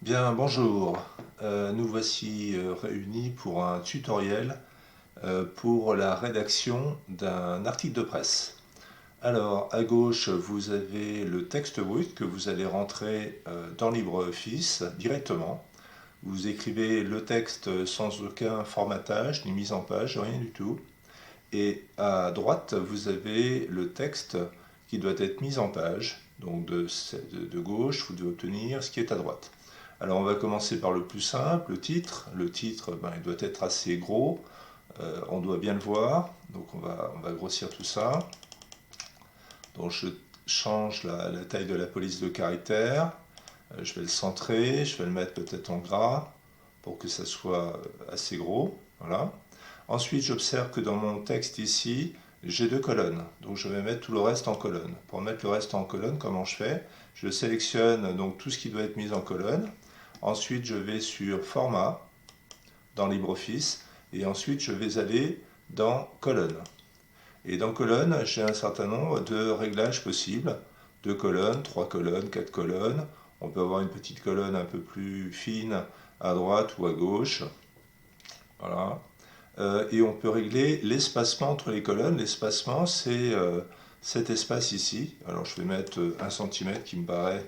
Bien, bonjour. Nous voici réunis pour un tutoriel pour la rédaction d'un article de presse. Alors, à gauche, vous avez le texte brut que vous allez rentrer dans LibreOffice directement. Vous écrivez le texte sans aucun formatage, ni mise en page, rien du tout. Et à droite, vous avez le texte qui doit être mis en page. Donc de gauche, vous devez obtenir ce qui est à droite. Alors on va commencer par le plus simple, le titre. Le titre, il doit être assez gros. On doit bien le voir. Donc on va grossir tout ça. Donc je change la taille de la police de caractère. Je vais le centrer. Je vais le mettre peut-être en gras pour que ça soit assez gros. Voilà. Ensuite, j'observe que dans mon texte ici, j'ai deux colonnes. Donc je vais mettre tout le reste en colonne. Pour mettre le reste en colonne, comment je fais? Je sélectionne donc tout ce qui doit être mis en colonne. Ensuite, je vais sur Format dans LibreOffice. Et ensuite, je vais aller dans Colonne. Et dans Colonne, j'ai un certain nombre de réglages possibles. 2 colonnes, 3 colonnes, 4 colonnes. On peut avoir une petite colonne un peu plus fine à droite ou à gauche. Voilà. Et on peut régler l'espacement entre les colonnes. L'espacement, c'est cet espace ici. Alors je vais mettre 1 cm qui me paraît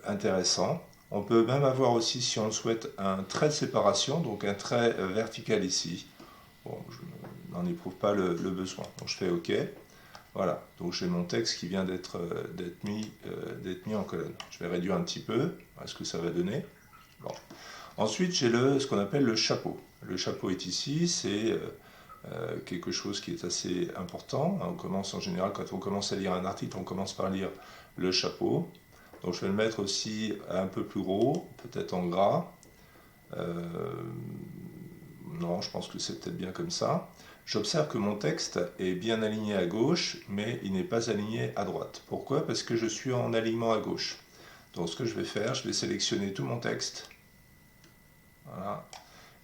intéressant. On peut même avoir aussi, si on le souhaite, un trait de séparation, donc un trait vertical ici. Bon, je n'en éprouve pas le besoin. Donc je fais OK. Voilà, donc j'ai mon texte qui vient d'être mis en colonne. Je vais réduire un petit peu, à ce que ça va donner. Bon. Ensuite, j'ai ce qu'on appelle le chapeau. Le chapeau est ici, c'est quelque chose qui est assez important. On commence en général, quand on commence à lire un article, on commence par lire le chapeau. Donc je vais le mettre aussi un peu plus gros, peut-être en gras. Non, je pense que c'est peut-être bien comme ça. J'observe que mon texte est bien aligné à gauche, mais il n'est pas aligné à droite. Pourquoi? Parce que je suis en alignement à gauche. Donc ce que je vais faire, je vais sélectionner tout mon texte. Voilà.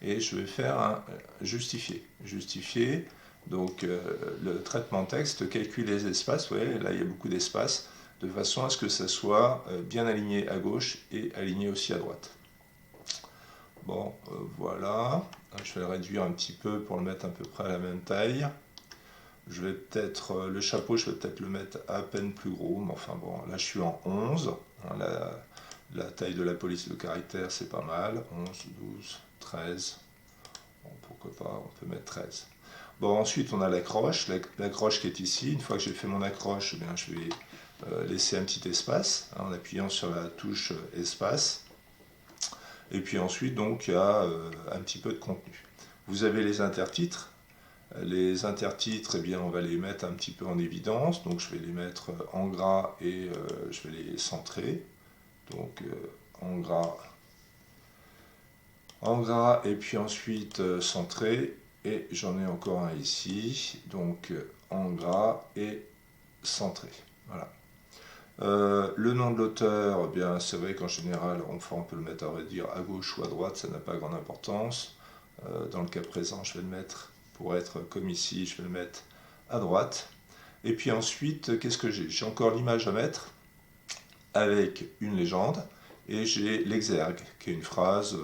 Et je vais faire un justifier. Justifier, donc le traitement texte calcule les espaces. Vous voyez, là il y a beaucoup d'espace, de façon à ce que ça soit bien aligné à gauche et aligné aussi à droite. Bon, voilà. Je vais le réduire un petit peu pour le mettre à peu près à la même taille. Je vais peut-être, le chapeau, je vais peut-être le mettre à peine plus gros, mais enfin bon, là je suis en 11. La taille de la police de caractère, c'est pas mal. 11, 12, 13. Bon, pourquoi pas, on peut mettre 13. Bon, ensuite on a l'accroche. L'accroche qui est ici. Une fois que j'ai fait mon accroche, eh bien, je vais laisser un petit espace en appuyant sur la touche espace. Et puis ensuite, donc, il y a un petit peu de contenu. Vous avez les intertitres. Les intertitres, eh bien, on va les mettre un petit peu en évidence. Donc, je vais les mettre en gras et je vais les centrer. Donc, en gras et puis ensuite centré. Et j'en ai encore un ici. Donc, en gras et centré. Voilà. Le nom de l'auteur, eh bien, c'est vrai qu'en général, on peut le mettre à vrai dire à gauche ou à droite, ça n'a pas grande importance. Dans le cas présent, je vais le mettre, pour être comme ici, je vais le mettre à droite. Et puis ensuite, qu'est-ce que j'ai? J'ai encore l'image à mettre avec une légende, et j'ai l'exergue, qui est une phrase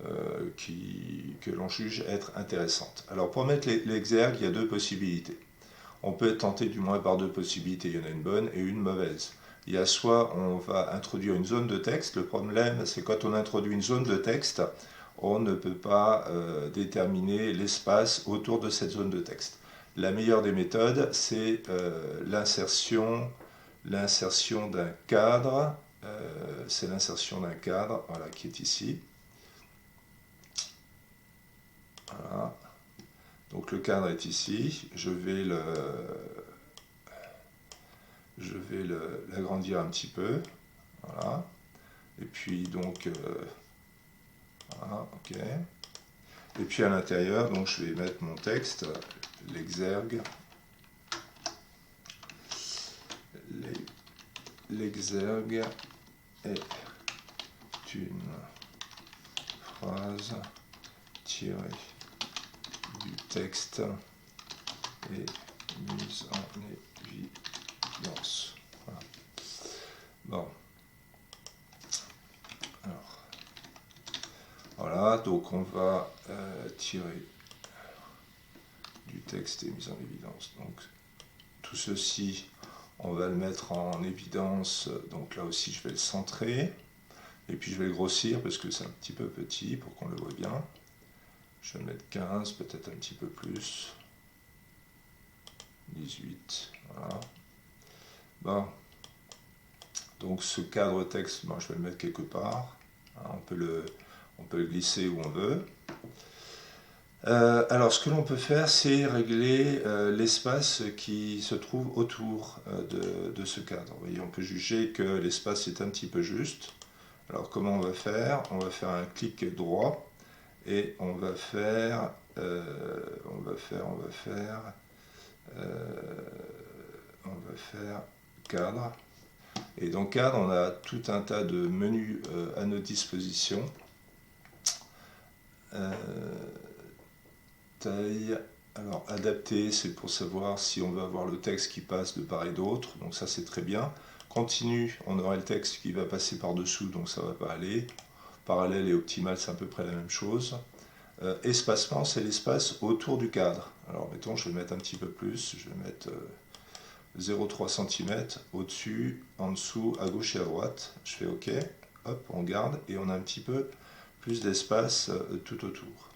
que l'on juge être intéressante. Alors pour mettre l'exergue, il y a deux possibilités. On peut être tenté du moins par deux possibilités, il y en a une bonne et une mauvaise. Il y a soit on va introduire une zone de texte, le problème c'est quand on introduit une zone de texte, on ne peut pas déterminer l'espace autour de cette zone de texte. La meilleure des méthodes, c'est l'insertion d'un cadre, voilà, qui est ici. Voilà. Donc le cadre est ici, je vais l'agrandir un petit peu, voilà, et puis donc, voilà, ok, et puis à l'intérieur, donc je vais mettre mon texte, l'exergue, l'exergue est une phrase tirée du texte et mise en évidence. Voilà. Bon. Alors, Voilà, donc on va tirer du texte et mise en évidence. Donc tout ceci, on va le mettre en évidence. Donc là aussi, je vais le centrer. Et puis je vais le grossir parce que c'est un petit peu petit pour qu'on le voit bien. Je vais mettre 15, peut-être un petit peu plus. 18, voilà. Bon. Donc ce cadre texte, bon, je vais le mettre quelque part. Hein, on peut le glisser où on veut. Alors ce que l'on peut faire, c'est régler l'espace qui se trouve autour de ce cadre. Vous voyez, on peut juger que l'espace est un petit peu juste. Alors comment on va faire? On va faire un clic droit et on va faire cadre. Et dans cadre, on a tout un tas de menus à notre disposition. Taille. Alors adapter, c'est pour savoir si on veut avoir le texte qui passe de part et d'autre, donc ça c'est très bien. Continu, on aura le texte qui va passer par-dessous, donc ça ne va pas aller. Parallèle et optimal, c'est à peu près la même chose. Espacement, c'est l'espace autour du cadre. Alors mettons, je vais mettre un petit peu plus, je vais mettre 0,3 cm au-dessus, en dessous, à gauche et à droite. Je fais OK, hop, on garde, et on a un petit peu plus d'espace tout autour.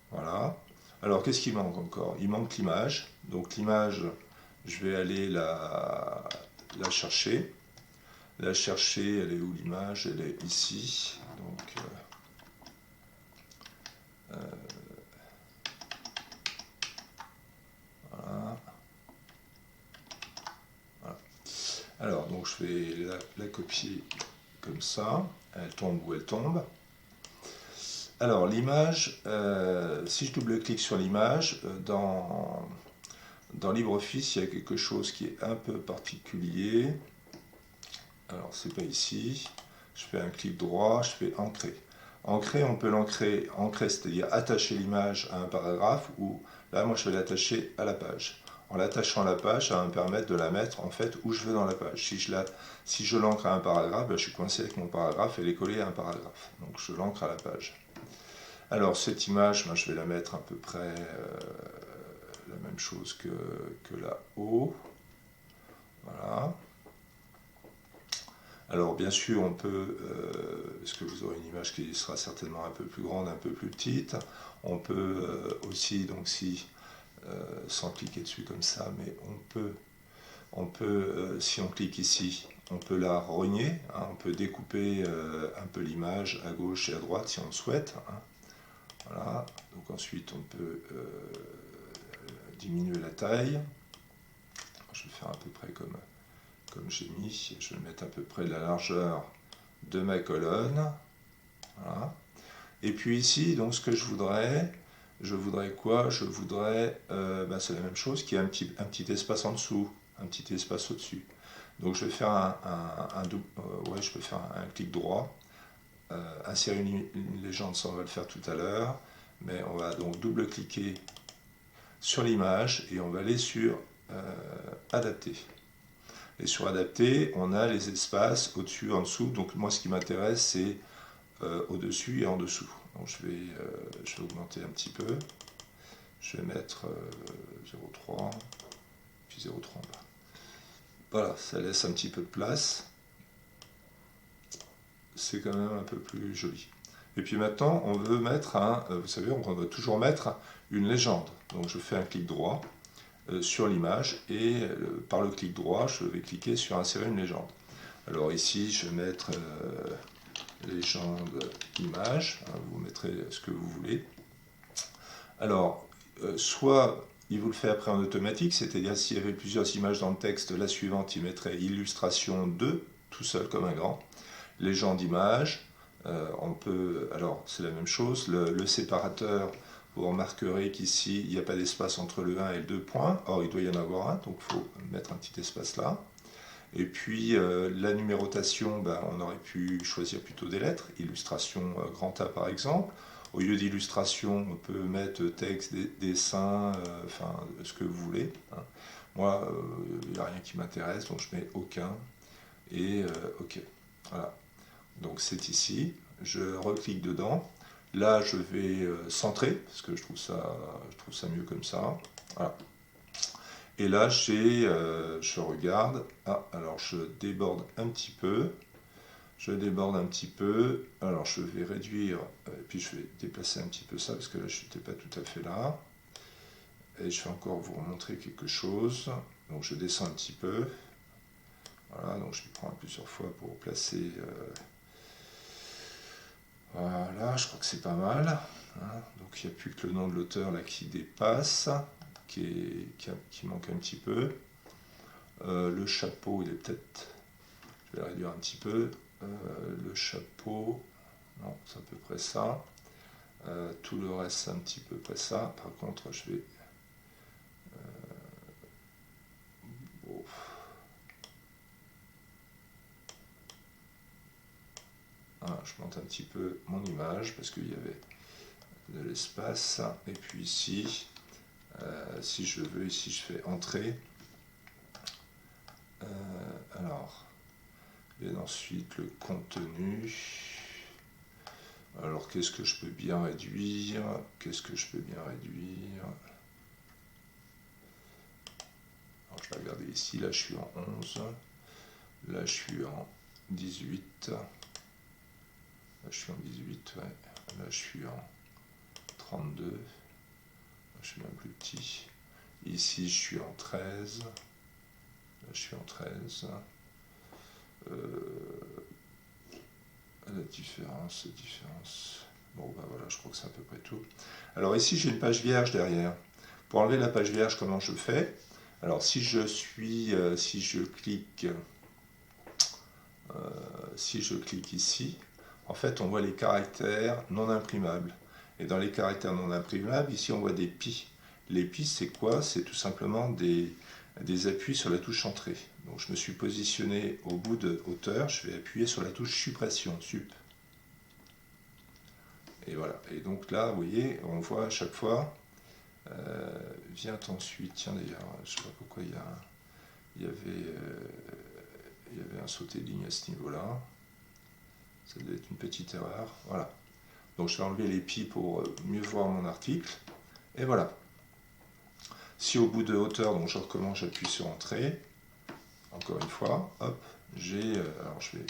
Voilà. Alors, qu'est-ce qui manque encore? Il manque l'image. Donc l'image, je vais aller la chercher. La chercher, elle est où l'image? Elle est ici. Donc, voilà. Voilà. Alors, donc je vais la copier comme ça. Elle tombe où elle tombe. Alors l'image, si je double-clique sur l'image, dans LibreOffice, il y a quelque chose qui est un peu particulier. Alors c'est pas ici. Je fais un clic droit, je fais ancrer. Ancrer, on peut l'ancrer, c'est-à-dire attacher l'image à un paragraphe, ou là moi je vais l'attacher à la page. En l'attachant à la page, ça va me permettre de la mettre en fait où je veux dans la page. Si je l'ancre à un paragraphe, ben, je suis coincé avec mon paragraphe, elle est collée à un paragraphe. Donc je l'ancre à la page. Alors cette image, ben, je vais la mettre à peu près la même chose que là-haut. Voilà. Alors bien sûr, on peut, parce que vous aurez une image qui sera certainement un peu plus grande, un peu plus petite, on peut aussi, donc si, sans cliquer dessus comme ça, mais on peut si on clique ici, on peut la rogner, hein, on peut découper un peu l'image à gauche et à droite si on le souhaite. Hein. Voilà, donc ensuite on peut diminuer la taille. Je vais faire à peu près comme j'ai mis, je vais mettre à peu près la largeur de ma colonne. Voilà. Et puis ici, donc ce que je voudrais quoi? Je voudrais, c'est la même chose, qu'il y ait un petit espace en dessous, un petit espace au-dessus. Donc je vais faire je peux faire un clic droit, insérer une légende, ça on va le faire tout à l'heure, mais on va donc double-cliquer sur l'image et on va aller sur adapter. Et sur adapter, on a les espaces au-dessus, en dessous. Donc moi, ce qui m'intéresse, c'est au-dessus et en dessous. Donc je vais augmenter un petit peu. Je vais mettre 0,3, puis 0,3 en bas. Voilà, ça laisse un petit peu de place. C'est quand même un peu plus joli. Et puis maintenant, on veut mettre vous savez, on va toujours mettre une légende. Donc je fais un clic droit sur l'image et par le clic droit, je vais cliquer sur insérer une légende. Alors ici, je vais mettre légende image, hein, vous mettrez ce que vous voulez. Alors, soit il vous le fait après en automatique, c'est-à-dire s'il y avait plusieurs images dans le texte, la suivante, il mettrait illustration 2, tout seul comme un grand. Légende image, on peut, alors c'est la même chose, le séparateur, vous remarquerez qu'ici, il n'y a pas d'espace entre le 1 et le 2 points. Or, il doit y en avoir un, donc il faut mettre un petit espace là. Et puis, la numérotation, on aurait pu choisir plutôt des lettres. Illustration grand A, par exemple. Au lieu d'illustration, on peut mettre texte, dessin, enfin, ce que vous voulez. Hein. Moi, il n'y a rien qui m'intéresse, donc je mets aucun. Et OK. Voilà. Donc, c'est ici. Je reclique dedans. Là, je vais centrer, parce que je trouve ça mieux comme ça. Voilà. Et là, je regarde. Ah, alors je déborde un petit peu. Je déborde un petit peu. Alors je vais réduire, et puis je vais déplacer un petit peu ça, parce que là, je n'étais pas tout à fait là. Et je vais encore vous remontrer quelque chose. Donc je descends un petit peu. Voilà, donc je prends plusieurs fois pour placer. Voilà, je crois que c'est pas mal. Hein. Donc il n'y a plus que le nom de l'auteur là qui dépasse, qui manque un petit peu. Le chapeau, il est peut-être. Je vais le réduire un petit peu. Le chapeau, non, c'est à peu près ça. Tout le reste, c'est un petit peu près ça. Par contre, je vais. Oh. Voilà, je monte un petit peu mon image parce qu'il y avait de l'espace. Et puis ici, si je veux, ici je fais entrée. Alors, et ensuite le contenu. Alors qu'est-ce que je peux bien réduire? Qu'est-ce que je peux bien réduire? Alors, je vais regarder ici, là je suis en 11. Là je suis en 18. Là je suis en 18, ouais. Là je suis en 32. Là, je suis un plus petit. Ici je suis en 13. Là je suis en 13. La différence. Bon, ben voilà, je crois que c'est à peu près tout. Alors ici, j'ai une page vierge derrière. Pour enlever la page vierge, comment je fais? Alors si je clique ici, en fait, on voit les caractères non imprimables. Et dans les caractères non imprimables, ici, on voit des pi. Les pi, c'est quoi? C'est tout simplement des appuis sur la touche entrée. Donc je me suis positionné au bout de hauteur, je vais appuyer sur la touche suppression, sup. Et voilà. Et donc là, vous voyez, on voit à chaque fois, vient ensuite, tiens d'ailleurs, je ne sais pas pourquoi il y avait un sauté de ligne à ce niveau-là. Ça doit être une petite erreur. Voilà. Donc je vais enlever les pi pour mieux voir mon article. Et voilà. Si au bout de hauteur, donc je recommence, j'appuie sur entrée. Encore une fois, hop, alors je vais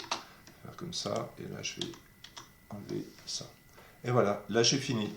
faire comme ça, et là je vais enlever ça. Et voilà, là j'ai fini.